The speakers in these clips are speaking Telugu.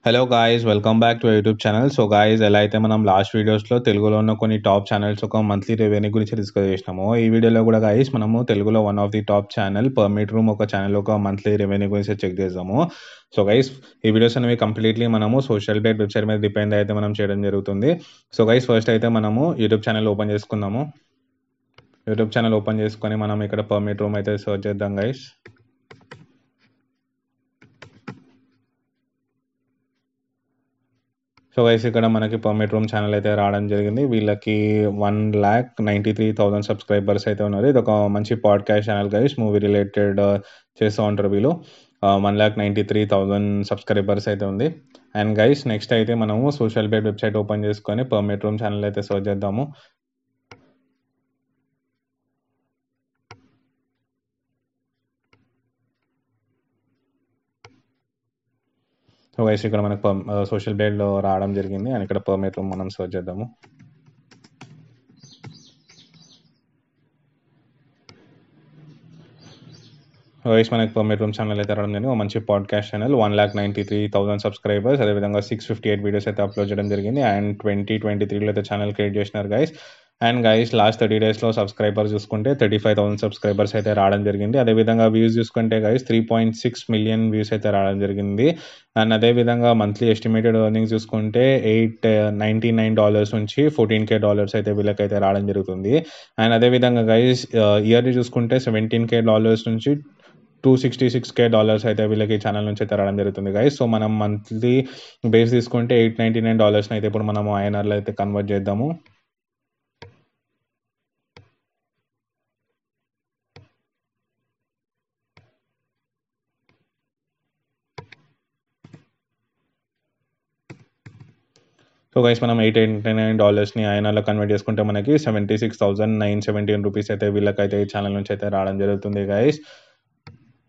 Hello guys, welcome back to YouTube channel. So guys, ఎలా అయితే మనం లాస్ట్ వీడియోస్లో తెలుగులో ఉన్న కొన్ని టాప్ ఛానల్స్ ఒక మంత్లీ రెవెన్యూ గురించి డిస్కస్ చేసినాము, ఈ వీడియోలో కూడా గాయ్స్ మనము తెలుగులో one of the top channel permit room ఒక ఛానల్ ఒక మంత్లీ రెవెన్యూ గురించి చెక్ చేద్దాము. సో గైస్, ఈ వీడియోస్ అనేవి కంప్లీట్లీ మనము సోషల్ బేట్ వెబ్సైట్ మీద డిపెండ్ అయితే మనం చేయడం జరుగుతుంది. సో గైస్, ఫస్ట్ అయితే మనము యూట్యూబ్ ఛానల్ ఓపెన్ చేసుకుందాము. యూట్యూబ్ ఛానల్ ఓపెన్ చేసుకొని మనం ఇక్కడ పర్మిట్ రూమ్ అయితే సర్చ్ చేద్దాం గైస్. సో గైస్, ఇక్కడ మనకి పర్మిట్ రూమ్ ఛానల్ అయితే రావడం జరిగింది. వీళ్ళకి 1,93,000 సబ్స్క్రైబర్స్ అయితే ఉన్నారు. ఇది ఒక మంచి podcast channel guys, movie related చేస్తూ ఉంటారు వీళ్ళు. 1,93,000 సబ్స్క్రైబర్స్ అయితే ఉంది. అండ్ గైస్, నెక్స్ట్ అయితే మనము సోషల్ బేట్ వెబ్సైట్ ఓపెన్ చేసుకొని పర్మిట్ రూమ్ ఛానల్ అయితే సర్చ్ చేద్దాము. సో గైస్, ఇక్కడ మనకు సోషల్ బేట్లో రావడం జరిగింది. అండ్ ఇక్కడ పర్మిట్ రూమ్ మనం సర్చ్ చేద్దాము. గైస్, మనకి పర్మిట్ రూమ్ ఛానల్ అయితే రావడం జరిగింది. ఒక మంచి పాడ్కాస్ట్ ఛానల్, 1,93,000 సబ్స్క్రైబర్స్, అదేవిధంగా 658 వీడియోస్ అయితే అప్లోడ్ చేయడం జరిగింది. అండ్ 2023లో అయితే ఛానల్ క్రియేట్ చేసినారు గైస్. అండ్ గైస్, లాస్ట్ 30 డేస్లో సబ్స్క్రైబర్స్ చూసుకుంటే 35,000 సబ్స్క్రైబర్స్ అయితే రావడం జరిగింది. అదేవిధంగా వ్యూస్ చూసుకుంటే గైస్ 3.6 మిలియన్ వ్యూస్ అయితే రావడం జరిగింది. అండ్ అదేవిధంగా మంత్లీ ఎస్టిమేటెడ్ ఎర్నింగ్స్ చూసుకుంటే $899 నుంచి $14K అయితే వీళ్ళకైతే రావడం జరుగుతుంది. అండ్ అదేవిధంగా గైస్, ఇయర్లీ చూసుకుంటే $17K నుంచి $266K అయితే వీళ్ళకి ఛానల్ నుంచి అయితే రావడం జరుగుతుంది గైస్. సో మనం మంత్లీ బేస్ తీసుకుంటే $899 అయితే ఇప్పుడు మనము ఐఎన్ఆర్లో అయితే కన్వర్ట్ చేద్దాము. సో గైస్, మనం $889ని ఐఎన్ఆర్లో కన్వర్ట్ చేసుకుంటే మనకి 76,917 రూపీస్ అయితే వీళ్ళకైతే ఈ ఛానల్ నుంచి అయితే రావడం జరుగుతుంది గైస్.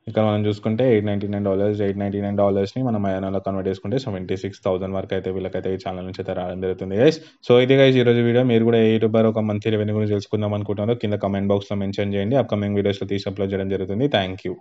ఇక్కడ మనం చూసుకుంటే $899ని మనం ఐఎన్ఆర్లో కన్వర్ట్ చేసుకుంటే 76,000 వరకు అయితే వీళ్ళకైతే ఈ ఛానల్ నుంచి అయితే రావడం జరుగుతుంది గైస్. సో ఇది గైస్ ఈరోజు వీడియో. మీరు కూడా ఏ యూట్యూబర్ ఒక మంత్లీ రెవెన్యూ గురించి తెలుసుకుందాం అనుకుంటున్నారో కింద కమెంట్ బాక్స్లో మెన్షన్ చేయండి. అప్కమింగ్ వీడియోస్లో తీసి అప్లోడ్ చేయడం జరుగుతుంది. Thank you.